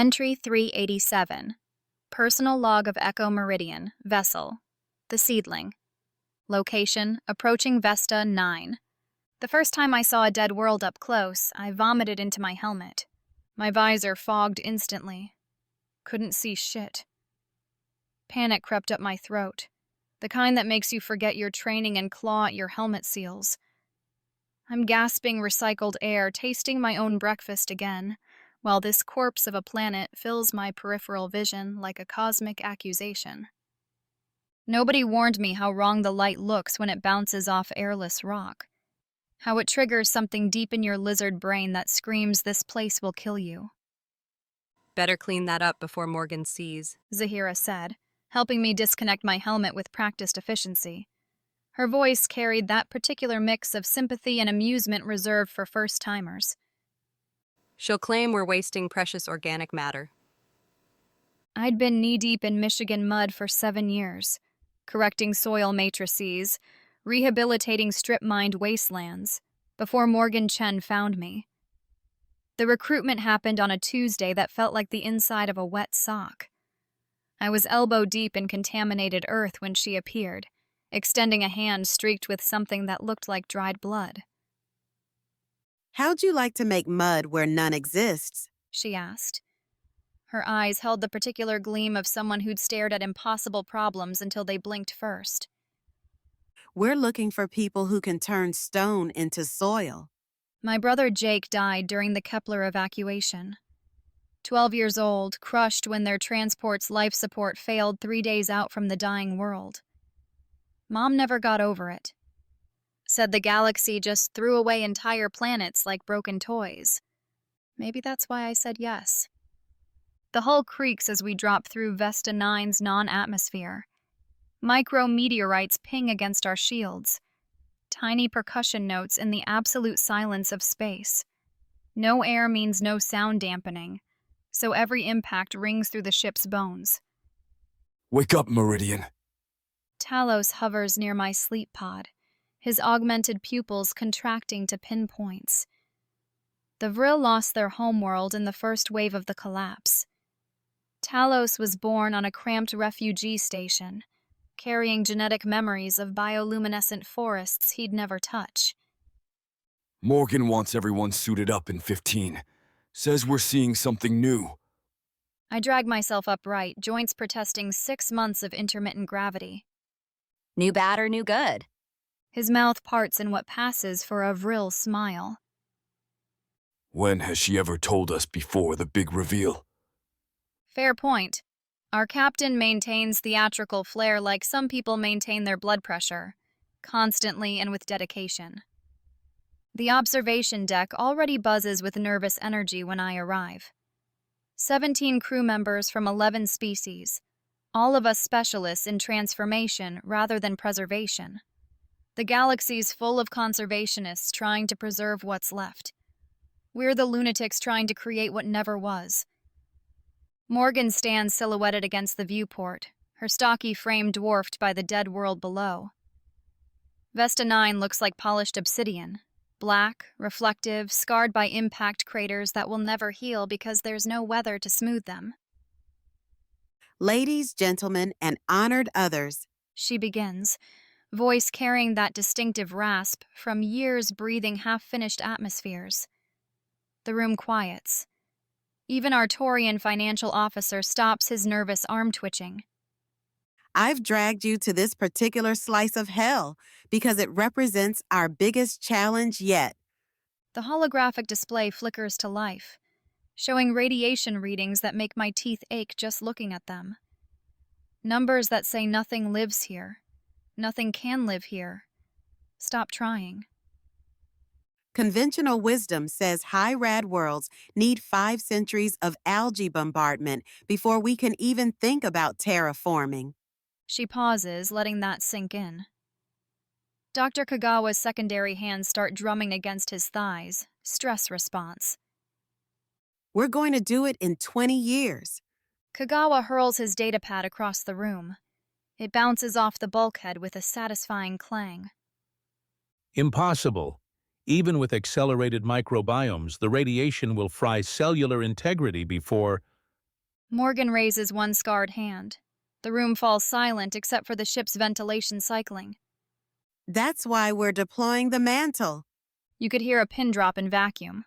Entry 387. Personal log of Echo Meridian, vessel. The seedling. Location, approaching Vesta 9. The first time I saw a dead world up close, I vomited into my helmet. My visor fogged instantly. Couldn't see shit. Panic crept up my throat, the kind that makes you forget your training and claw at your helmet seals. I'm gasping recycled air, tasting my own breakfast again, while this corpse of a planet fills my peripheral vision like a cosmic accusation. Nobody warned me how wrong the light looks when it bounces off airless rock, how it triggers something deep in your lizard brain that screams this place will kill you. Better clean that up before Morgan sees, Zahira said, helping me disconnect my helmet with practiced efficiency. Her voice carried that particular mix of sympathy and amusement reserved for first-timers. She'll claim we're wasting precious organic matter. I'd been knee-deep in Michigan mud for 7 years, correcting soil matrices, rehabilitating strip-mined wastelands, before Morgan Chen found me. The recruitment happened on a Tuesday that felt like the inside of a wet sock. I was elbow-deep in contaminated earth when she appeared, extending a hand streaked with something that looked like dried blood. "How'd you like to make mud where none exists?" she asked. Her eyes held the particular gleam of someone who'd stared at impossible problems until they blinked first. "We're looking for people who can turn stone into soil." My brother Jake died during the Kepler evacuation. 12 years old, crushed when their transport's life support failed 3 days out from the dying world. Mom never got over it. Said the galaxy just threw away entire planets like broken toys. Maybe that's why I said yes. The hull creaks as we drop through Vesta 9's non-atmosphere. Micro-meteorites ping against our shields. Tiny percussion notes in the absolute silence of space. No air means no sound dampening, so every impact rings through the ship's bones. "Wake up, Meridian." Talos hovers near my sleep pod, his augmented pupils contracting to pinpoints. The Vril lost their homeworld in the first wave of the collapse. Talos was born on a cramped refugee station, carrying genetic memories of bioluminescent forests he'd never touch. "Morgan wants everyone suited up in 15. Says we're seeing something new." I drag myself upright, joints protesting 6 months of intermittent gravity. New bad or new good? His mouth parts in what passes for a Vril smile. "When has she ever told us before the big reveal?" Fair point. Our captain maintains theatrical flair like some people maintain their blood pressure, constantly and with dedication. The observation deck already buzzes with nervous energy when I arrive. 17 crew members from 11 species, all of us specialists in transformation rather than preservation. The galaxy's full of conservationists trying to preserve what's left. We're the lunatics trying to create what never was. Morgan stands silhouetted against the viewport, her stocky frame dwarfed by the dead world below. Vesta 9 looks like polished obsidian, black, reflective, scarred by impact craters that will never heal because there's no weather to smooth them. "Ladies, gentlemen, and honored others," She begins, voice carrying that distinctive rasp from years breathing half-finished atmospheres. The room quiets. Even our Taurian financial officer stops his nervous arm twitching. "I've dragged you to this particular slice of hell because it represents our biggest challenge yet." The holographic display flickers to life, showing radiation readings that make my teeth ache just looking at them. Numbers that say nothing lives here. Nothing can live here. Stop trying. Conventional wisdom says high-rad worlds need 5 centuries of algae bombardment before we can even think about terraforming. She pauses, letting that sink in. Dr. Kagawa's secondary hands start drumming against his thighs, stress response. "We're going to do it in 20 years. Kagawa hurls his datapad across the room. It bounces off the bulkhead with a satisfying clang. Impossible. Even with accelerated microbiomes, the radiation will fry cellular integrity before Morgan raises one scarred hand. The room falls silent except for the ship's ventilation cycling. That's why we're deploying the mantle. You could hear a pin drop in vacuum.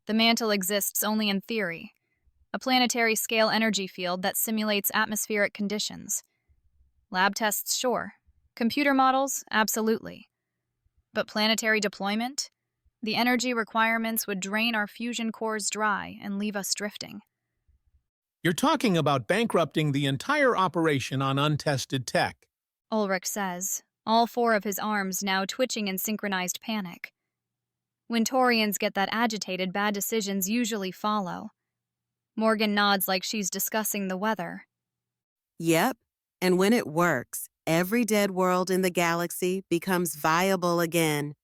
The mantle exists only in theory, a planetary-scale energy field that simulates atmospheric conditions. Lab tests, sure. Computer models, absolutely. But planetary deployment? The energy requirements would drain our fusion cores dry and leave us drifting. You're talking about bankrupting the entire operation on untested tech. Ulrich says, all four of his arms now twitching in synchronized panic. When Taurians get that agitated, bad decisions usually follow. Morgan nods like she's discussing the weather. Yep, and when it works, every dead world in the galaxy becomes viable again.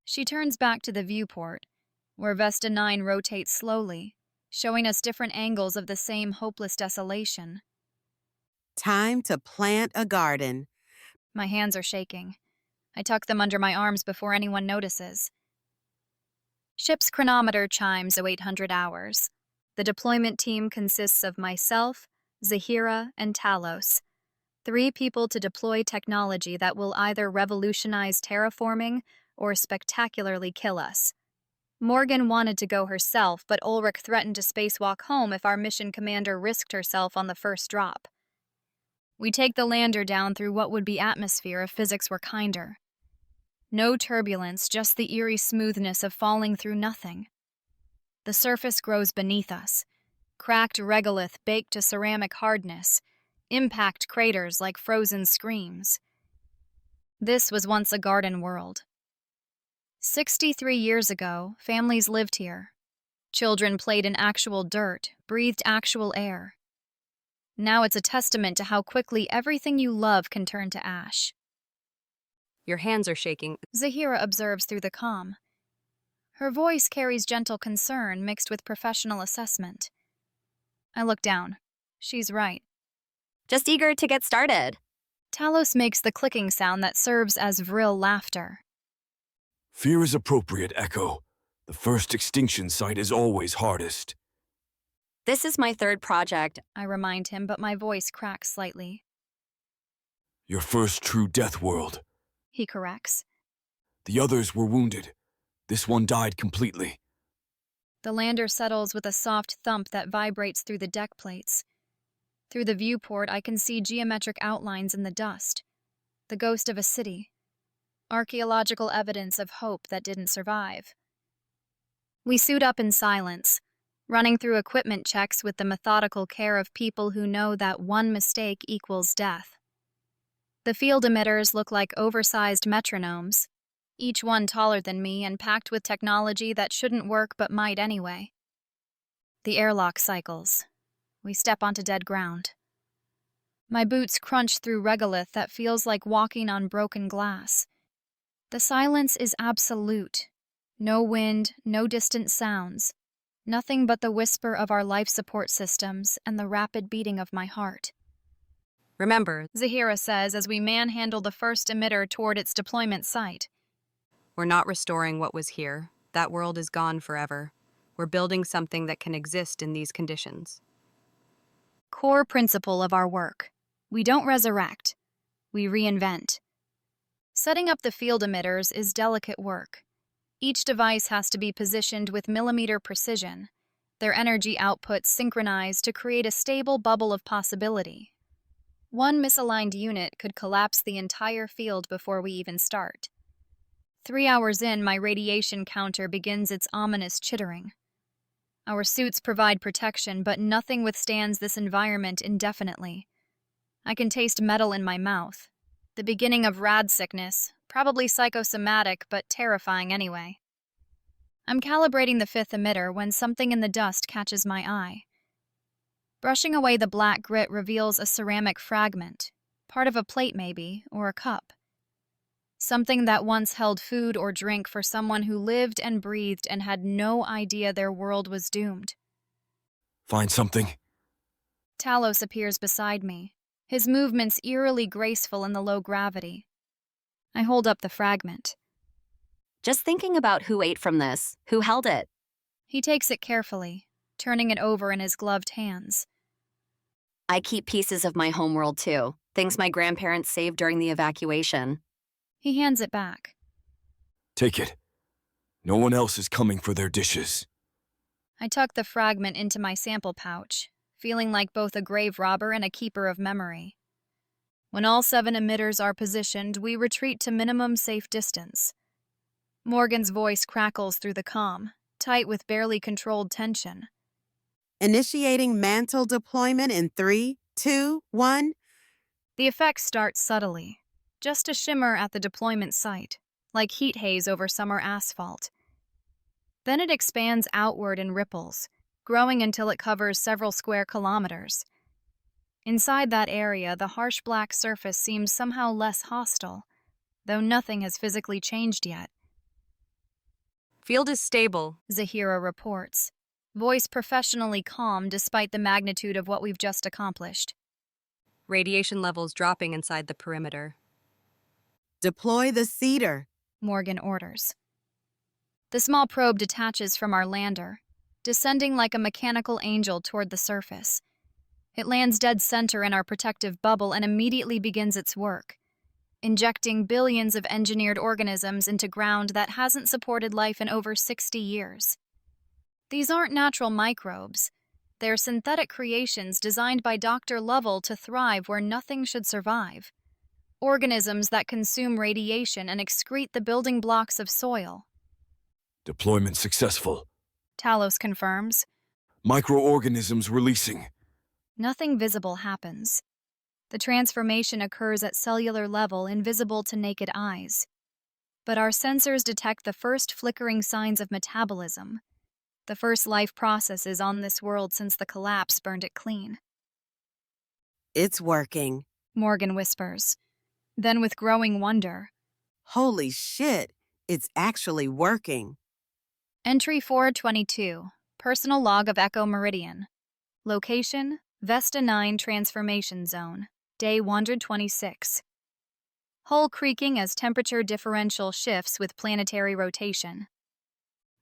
She turns back to the viewport, where Vesta 9 rotates slowly, showing us different angles of the same hopeless desolation. Time to plant a garden. My hands are shaking. I tuck them under my arms before anyone notices. Ship's chronometer chimes 0800 hours. The deployment team consists of myself, Zahira, and Talos. 3 people to deploy technology that will either revolutionize terraforming or spectacularly kill us. Morgan wanted to go herself, but Ulrich threatened to spacewalk home if our mission commander risked herself on the first drop. We take the lander down through what would be atmosphere if physics were kinder. No turbulence, just the eerie smoothness of falling through nothing. The surface grows beneath us. Cracked regolith baked to ceramic hardness. Impact craters like frozen screams. This was once a garden world. 63 years ago, families lived here. Children played in actual dirt, breathed actual air. Now it's a testament to how quickly everything you love can turn to ash. Your hands are shaking. Zahira observes through the comm. Her voice carries gentle concern mixed with professional assessment. I look down. She's right. Just eager to get started. Talos makes the clicking sound that serves as vril laughter. Fear is appropriate, Echo. The first extinction site is always hardest. This is my 3rd project. I remind him, but my voice cracks slightly. Your first true death world. He corrects. The others were wounded. This one died completely. The lander settles with a soft thump that vibrates through the deck plates. Through the viewport, I can see geometric outlines in the dust. The ghost of a city. Archaeological evidence of hope that didn't survive. We suit up in silence, running through equipment checks with the methodical care of people who know that one mistake equals death. The field emitters look like oversized metronomes, each one taller than me and packed with technology that shouldn't work but might anyway. The airlock cycles. We step onto dead ground. My boots crunch through regolith that feels like walking on broken glass. The silence is absolute. No wind, no distant sounds. Nothing but the whisper of our life support systems and the rapid beating of my heart. Remember, Zahira says as we manhandle the first emitter toward its deployment site. we're not restoring what was here. That world is gone forever. We're building something that can exist in these conditions. Core principle of our work. We don't resurrect. We reinvent. Setting up the field emitters is delicate work. Each device has to be positioned with millimeter precision, their energy outputs synchronized to create a stable bubble of possibility. One misaligned unit could collapse the entire field before we even start. 3 hours in, my radiation counter begins its ominous chittering. Our suits provide protection, but nothing withstands this environment indefinitely. I can taste metal in my mouth. The beginning of rad sickness, probably psychosomatic, but terrifying anyway. I'm calibrating the 5th emitter when something in the dust catches my eye. Brushing away the black grit reveals a ceramic fragment, part of a plate maybe, or a cup. Something that once held food or drink for someone who lived and breathed and had no idea their world was doomed. Find something? Talos appears beside me, his movements eerily graceful in the low gravity. I hold up the fragment. Just thinking about who ate from this, who held it. He takes it carefully, turning it over in his gloved hands. I keep pieces of my homeworld too, things my grandparents saved during the evacuation. He hands it back. Take it. No one else is coming for their dishes. I tuck the fragment into my sample pouch, feeling like both a grave robber and a keeper of memory. When all 7 emitters are positioned, we retreat to minimum safe distance. Morgan's voice crackles through the comm, tight with barely controlled tension. Initiating mantle deployment in 3, 2, 1. The effect starts subtly, just a shimmer at the deployment site, like heat haze over summer asphalt. Then it expands outward in ripples, growing until it covers several square kilometers. Inside that area, the harsh black surface seems somehow less hostile, though nothing has physically changed yet. Field is stable. Zahira reports, voice professionally calm despite the magnitude of what we've just accomplished. Radiation levels dropping inside the perimeter. Deploy the cedar. Morgan orders. The small probe detaches from our lander, descending like a mechanical angel toward the surface. It lands dead center in our protective bubble and immediately begins its work, injecting billions of engineered organisms into ground that hasn't supported life in over 60 years. These aren't natural microbes. They're synthetic creations designed by Dr. Lovell to thrive where nothing should survive. Organisms that consume radiation and excrete the building blocks of soil. Deployment successful. Talos confirms. Microorganisms releasing. Nothing visible happens. The transformation occurs at cellular level, invisible to naked eyes. But our sensors detect the first flickering signs of metabolism, the first life processes on this world since the collapse burned it clean. It's working. Morgan whispers. Then with growing wonder, Holy shit, it's actually working. Entry 422, Personal Log of Echo Meridian. Location, Vesta 9 Transformation Zone, Day 126. Hull creaking as temperature differential shifts with planetary rotation.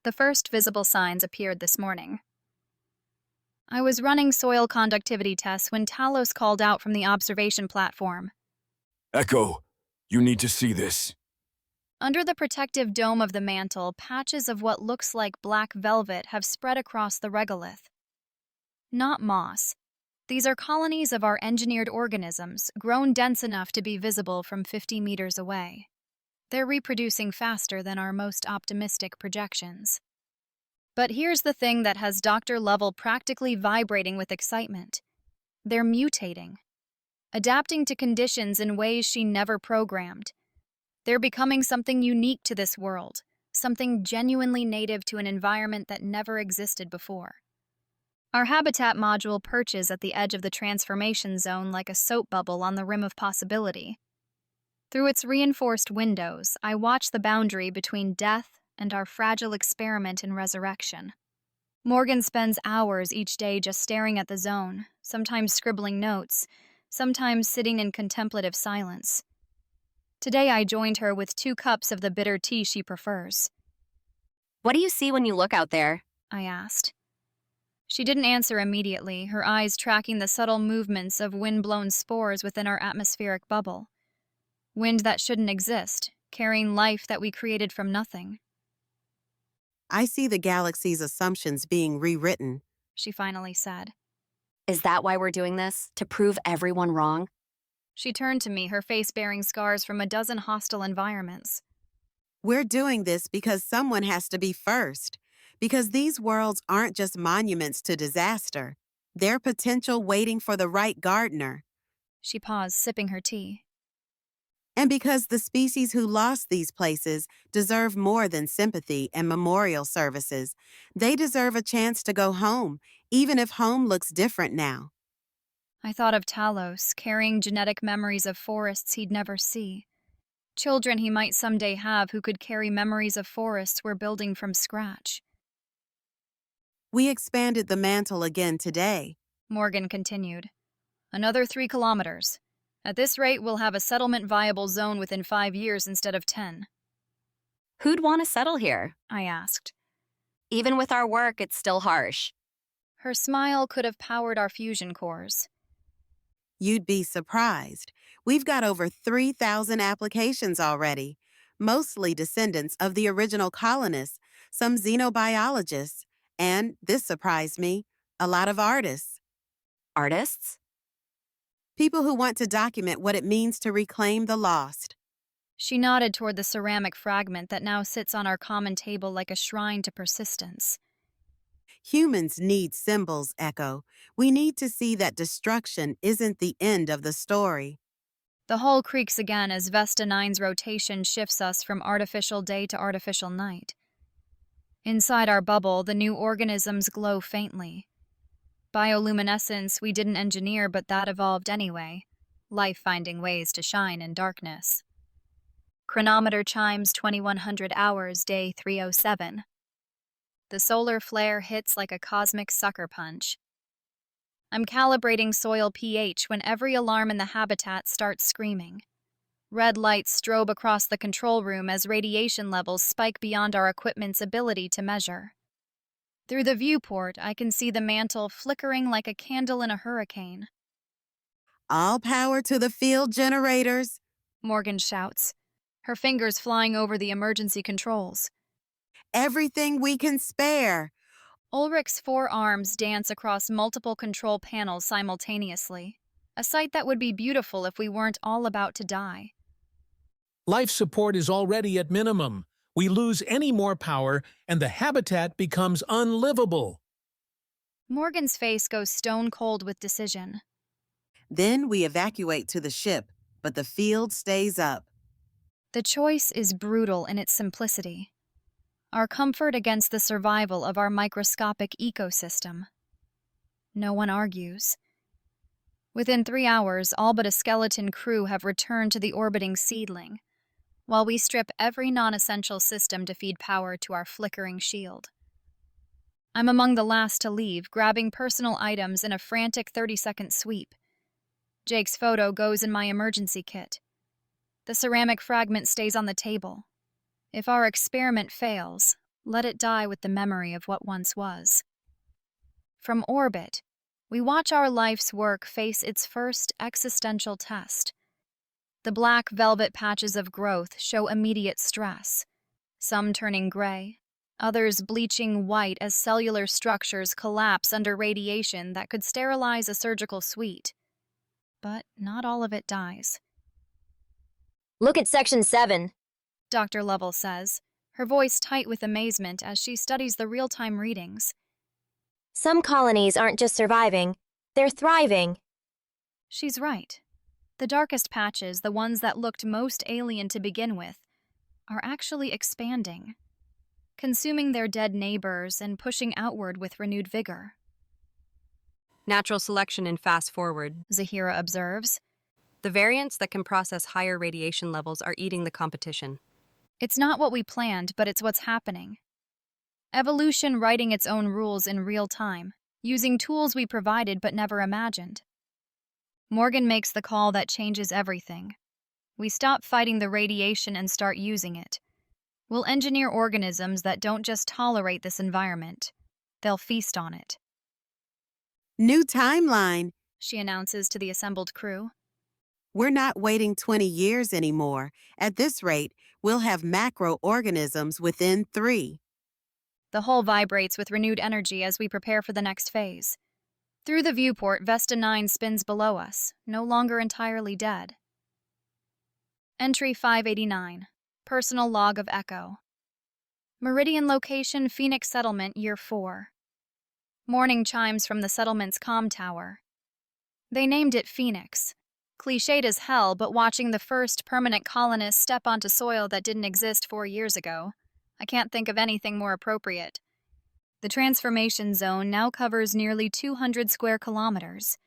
The first visible signs appeared this morning. I was running soil conductivity tests when Talos called out from the observation platform. Echo, you need to see this. Under the protective dome of the mantle, patches of what looks like black velvet have spread across the regolith. Not moss. These are colonies of our engineered organisms, grown dense enough to be visible from 50 meters away. They're reproducing faster than our most optimistic projections. But here's the thing that has Dr. Lovell practically vibrating with excitement. They're mutating, adapting to conditions in ways she never programmed. They're becoming something unique to this world, something genuinely native to an environment that never existed before. Our habitat module perches at the edge of the transformation zone like a soap bubble on the rim of possibility. Through its reinforced windows, I watch the boundary between death and our fragile experiment in resurrection. Morgan spends hours each day just staring at the zone, sometimes scribbling notes, sometimes sitting in contemplative silence. Today I joined her with 2 cups of the bitter tea she prefers. What do you see when you look out there? I asked. She didn't answer immediately, her eyes tracking the subtle movements of wind-blown spores within our atmospheric bubble. Wind that shouldn't exist, carrying life that we created from nothing. I see the galaxy's assumptions being rewritten. She finally said. Is that why we're doing this? To prove everyone wrong? She turned to me, her face bearing scars from a dozen hostile environments. We're doing this because someone has to be first. Because these worlds aren't just monuments to disaster. They're potential waiting for the right gardener. She paused, sipping her tea. And because the species who lost these places deserve more than sympathy and memorial services. They deserve a chance to go home, even if home looks different now. I thought of Talos, carrying genetic memories of forests he'd never see. Children he might someday have who could carry memories of forests we're building from scratch. We expanded the mantle again today. Morgan continued. Another 3 kilometers. At this rate, we'll have a settlement-viable zone within 5 years instead of 10. Who'd want to settle here? I asked. Even with our work, it's still harsh. Her smile could have powered our fusion cores. You'd be surprised. We've got over 3,000 applications already, mostly descendants of the original colonists, some xenobiologists, and, this surprised me, a lot of artists. Artists? People who want to document what it means to reclaim the lost. She nodded toward the ceramic fragment that now sits on our common table like a shrine to persistence. Humans need symbols, Echo. We need to see that destruction isn't the end of the story. The hull creaks again as Vesta 9's rotation shifts us from artificial day to artificial night. Inside our bubble, the new organisms glow faintly. Bioluminescence we didn't engineer, but that evolved anyway. Life finding ways to shine in darkness. Chronometer chimes 2100 hours, day 307. The solar flare hits like a cosmic sucker punch. I'm calibrating soil pH when every alarm in the habitat starts screaming. Red lights strobe across the control room as radiation levels spike beyond our equipment's ability to measure. Through the viewport, I can see the mantle flickering like a candle in a hurricane. All power to the field generators. Morgan shouts, her fingers flying over the emergency controls. Everything we can spare. Ulrich's four arms dance across multiple control panels simultaneously, a sight that would be beautiful if we weren't all about to die. Life support is already at minimum. We lose any more power, and the habitat becomes unlivable. Morgan's face goes stone cold with decision. Then we evacuate to the ship, but the field stays up. The choice is brutal in its simplicity. Our comfort against the survival of our microscopic ecosystem. No one argues. Within 3 hours, all but a skeleton crew have returned to the orbiting seedling, while we strip every non-essential system to feed power to our flickering shield. I'm among the last to leave, grabbing personal items in a frantic 30-second sweep. Jake's photo goes in my emergency kit. The ceramic fragment stays on the table. If our experiment fails, let it die with the memory of what once was. From orbit, we watch our life's work face its first existential test. The black velvet patches of growth show immediate stress, some turning gray, others bleaching white as cellular structures collapse under radiation that could sterilize a surgical suite. But not all of it dies. Look at Section 7. Dr. Lovell says, her voice tight with amazement as she studies the real-time readings. Some colonies aren't just surviving, they're thriving. She's right. The darkest patches, the ones that looked most alien to begin with, are actually expanding, consuming their dead neighbors and pushing outward with renewed vigor. Natural selection in fast forward. Zahira observes. The variants that can process higher radiation levels are eating the competition. It's not what we planned, but it's what's happening. Evolution writing its own rules in real time, using tools we provided but never imagined. Morgan makes the call that changes everything. We stop fighting the radiation and start using it. We'll engineer organisms that don't just tolerate this environment. They'll feast on it. New timeline. She announces to the assembled crew. We're not waiting 20 years anymore. At this rate, we'll have macroorganisms within 3. The hull vibrates with renewed energy as we prepare for the next phase. Through the viewport, Vesta 9 spins below us, no longer entirely dead. Entry 589. Personal log of Echo. Meridian location, Phoenix Settlement, Year 4. Morning chimes from the settlement's comm tower. They named it Phoenix. Cliched as hell, but watching the first permanent colonists step onto soil that didn't exist 4 years ago, I can't think of anything more appropriate. The transformation zone now covers nearly 200 square kilometers,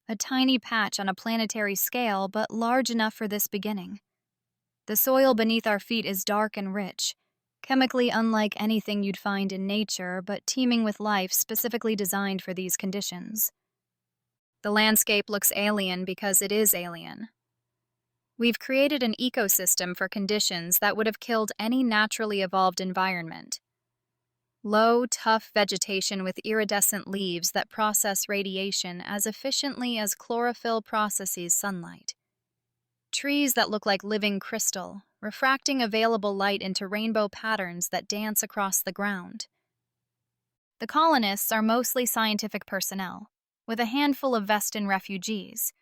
a tiny patch on a planetary scale, but large enough for this beginning. The soil beneath our feet is dark and rich, chemically unlike anything you'd find in nature, but teeming with life specifically designed for these conditions. The landscape looks alien because it is alien. We've created an ecosystem for conditions that would have killed any naturally evolved environment. Low, tough vegetation with iridescent leaves that process radiation as efficiently as chlorophyll processes sunlight. Trees that look like living crystal, refracting available light into rainbow patterns that dance across the ground. The colonists are mostly scientific personnel, with a handful of Vestan refugees,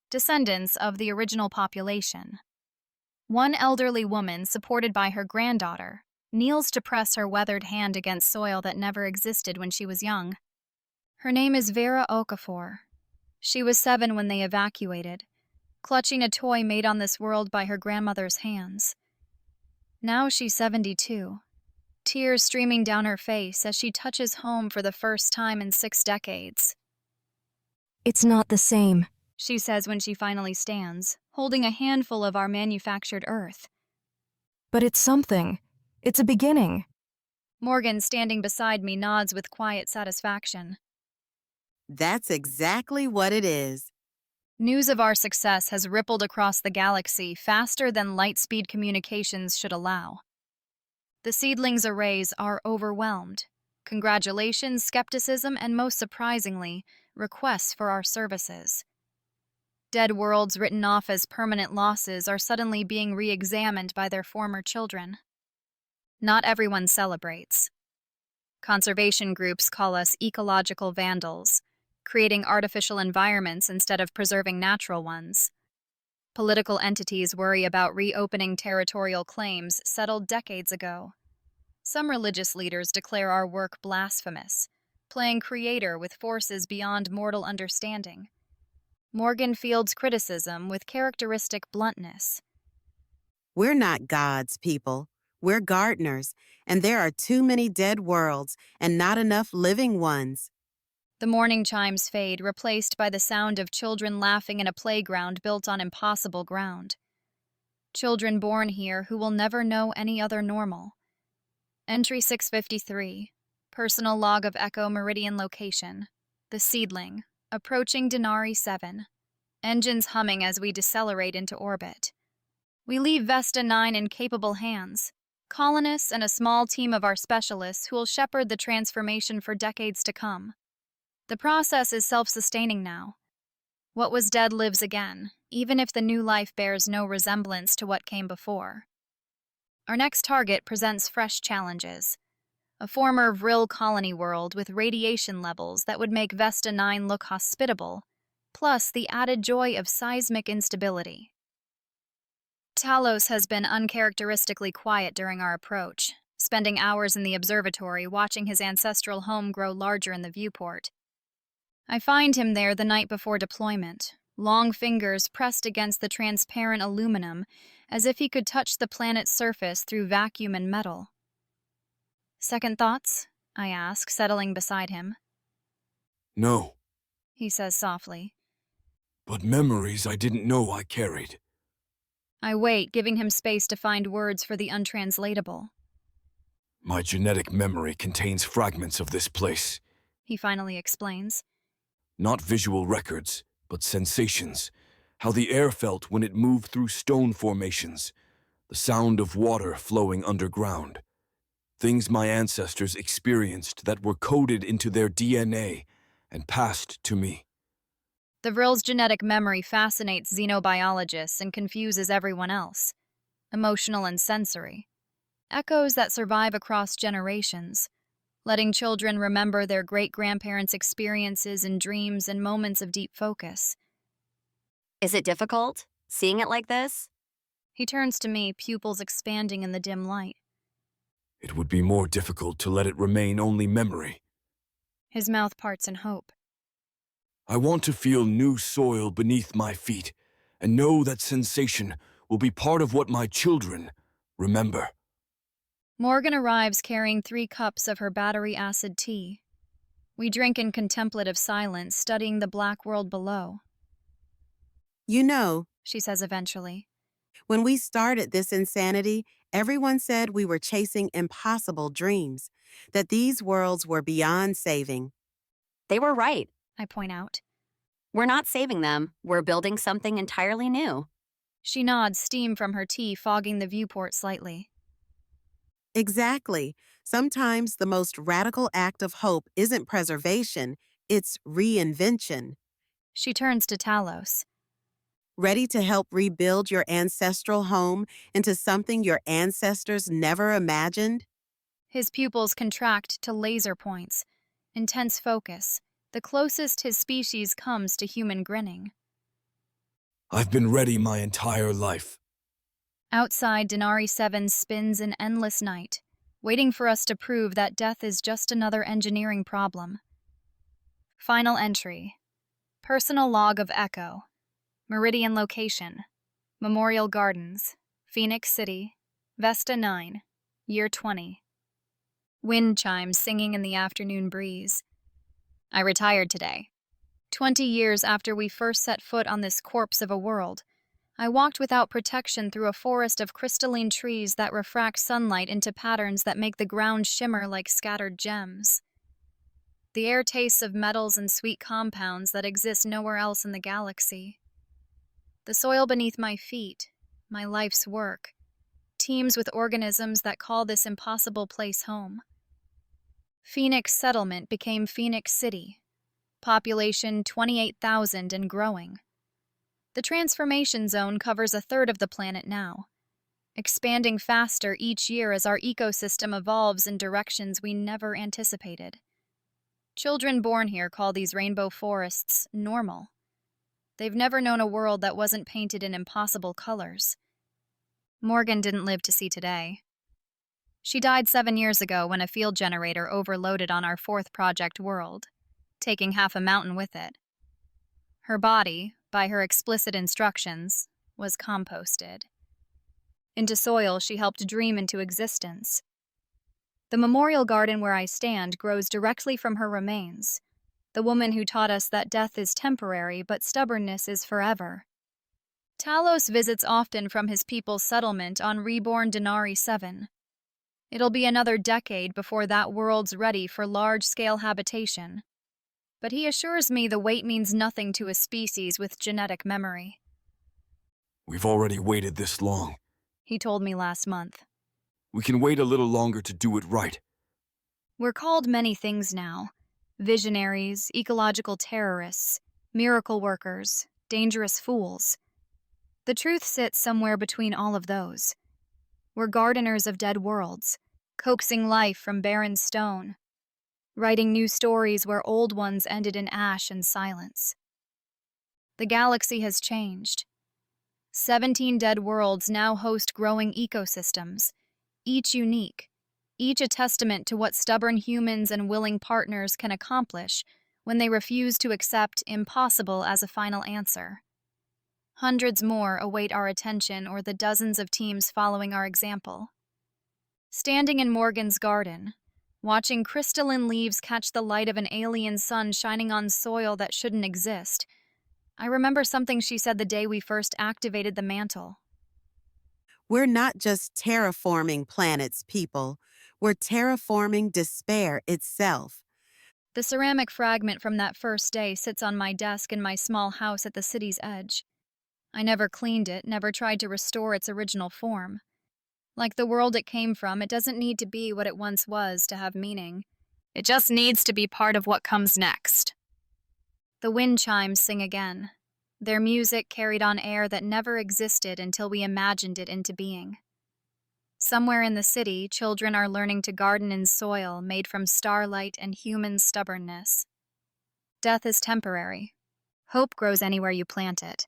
descendants of the original population. One elderly woman, supported by her granddaughter, kneels to press her weathered hand against soil that never existed when she was young. Her name is Vera Okafor. She was 7 when they evacuated, clutching a toy made on this world by her grandmother's hands. Now she's 72, tears streaming down her face as she touches home for the first time in 6 decades. It's not the same, She says when she finally stands, holding a handful of our manufactured earth. but it's something. It's a beginning. Morgan, standing beside me, nods with quiet satisfaction. That's exactly what it is. News of our success has rippled across the galaxy faster than light-speed communications should allow. The seedlings' arrays are overwhelmed. Congratulations, skepticism, and most surprisingly, requests for our services. Dead worlds written off as permanent losses are suddenly being re-examined by their former children. Not everyone celebrates. Conservation groups call us ecological vandals, creating artificial environments instead of preserving natural ones. Political entities worry about reopening territorial claims settled decades ago. Some religious leaders declare our work blasphemous, playing creator with forces beyond mortal understanding. Morgan fields criticism with characteristic bluntness. We're not gods, people. We're gardeners, and there are too many dead worlds and not enough living ones. The morning chimes fade, replaced by the sound of children laughing in a playground built on impossible ground. Children born here who will never know any other normal. Entry 653. Personal log of Echo Meridian location. The Seedling. Approaching Denari 7. Engines humming as we decelerate into orbit. We leave Vesta 9 in capable hands. Colonists and a small team of our specialists who will shepherd the transformation for decades to come. The process is self-sustaining now. What was dead lives again, even if the new life bears no resemblance to what came before. Our next target presents fresh challenges. A former Vril colony world with radiation levels that would make Vesta 9 look hospitable, plus the added joy of seismic instability. Talos has been uncharacteristically quiet during our approach, spending hours in the observatory watching his ancestral home grow larger in the viewport. I find him there the night before deployment, long fingers pressed against the transparent aluminum as if he could touch the planet's surface through vacuum and metal. Second thoughts? I ask, settling beside him. No, He says softly. but memories I didn't know I carried. I wait, giving him space to find words for the untranslatable. My genetic memory contains fragments of this place. He finally explains. Not visual records, but sensations. How the air felt when it moved through stone formations. The sound of water flowing underground. Things my ancestors experienced that were coded into their DNA and passed to me. The Vril's genetic memory fascinates xenobiologists and confuses everyone else. Emotional and sensory. Echoes that survive across generations, letting children remember their great-grandparents' experiences in dreams and moments of deep focus. Is it difficult, seeing it like this? He turns to me, pupils expanding in the dim light. It would be more difficult to let it remain only memory. His mouth parts in hope. I want to feel new soil beneath my feet and know that sensation will be part of what my children remember. Morgan arrives carrying 3 cups of her battery acid tea. We drink in contemplative silence, studying the black world below. You know, She says eventually. when we started this insanity, everyone said we were chasing impossible dreams, that these worlds were beyond saving. They were right. I point out. We're not saving them. We're building something entirely new. She nods, steam from her tea fogging the viewport slightly. Exactly. Sometimes the most radical act of hope isn't preservation, it's reinvention. She turns to Talos. Ready to help rebuild your ancestral home into something your ancestors never imagined? His pupils contract to laser points. Intense focus. The closest his species comes to human grinning. I've been ready my entire life. Outside, Denari 7 spins an endless night, waiting for us to prove that death is just another engineering problem. Final entry. Personal log of Echo. Meridian location. Memorial Gardens. Phoenix City. Vesta 9. Year 20. Wind chimes singing in the afternoon breeze. I retired today. 20 years after we first set foot on this corpse of a world, I walked without protection through a forest of crystalline trees that refract sunlight into patterns that make the ground shimmer like scattered gems. The air tastes of metals and sweet compounds that exist nowhere else in the galaxy. The soil beneath my feet, my life's work, teems with organisms that call this impossible place home. Phoenix Settlement became Phoenix City, population 28,000 and growing. The transformation zone covers a third of the planet now, expanding faster each year as our ecosystem evolves in directions we never anticipated. Children born here call these rainbow forests normal. They've never known a world that wasn't painted in impossible colors. Morgan didn't live to see today. She died 7 years ago when a field generator overloaded on our fourth project world, taking half a mountain with it. Her body, by her explicit instructions, was composted. Into soil she helped dream into existence. The memorial garden where I stand grows directly from her remains, the woman who taught us that death is temporary but stubbornness is forever. Talos visits often from his people's settlement on reborn Denari 7. It'll be another decade before that world's ready for large-scale habitation. But he assures me the wait means nothing to a species with genetic memory. We've already waited this long. He told me last month. We can wait a little longer to do it right. We're called many things now. Visionaries, ecological terrorists, miracle workers, dangerous fools. The truth sits somewhere between all of those. We're gardeners of dead worlds, coaxing life from barren stone, writing new stories where old ones ended in ash and silence. The galaxy has changed. 17 dead worlds now host growing ecosystems, each unique, each a testament to what stubborn humans and willing partners can accomplish when they refuse to accept impossible as a final answer. Hundreds more await our attention or the dozens of teams following our example. Standing in Morgan's garden, watching crystalline leaves catch the light of an alien sun shining on soil that shouldn't exist, I remember something she said the day we first activated the mantle. We're not just terraforming planets, people. We're terraforming despair itself. The ceramic fragment from that first day sits on my desk in my small house at the city's edge. I never cleaned it, never tried to restore its original form. Like the world it came from, it doesn't need to be what it once was to have meaning. It just needs to be part of what comes next. The wind chimes sing again. Their music carried on air that never existed until we imagined it into being. Somewhere in the city, children are learning to garden in soil made from starlight and human stubbornness. Death is temporary. Hope grows anywhere you plant it.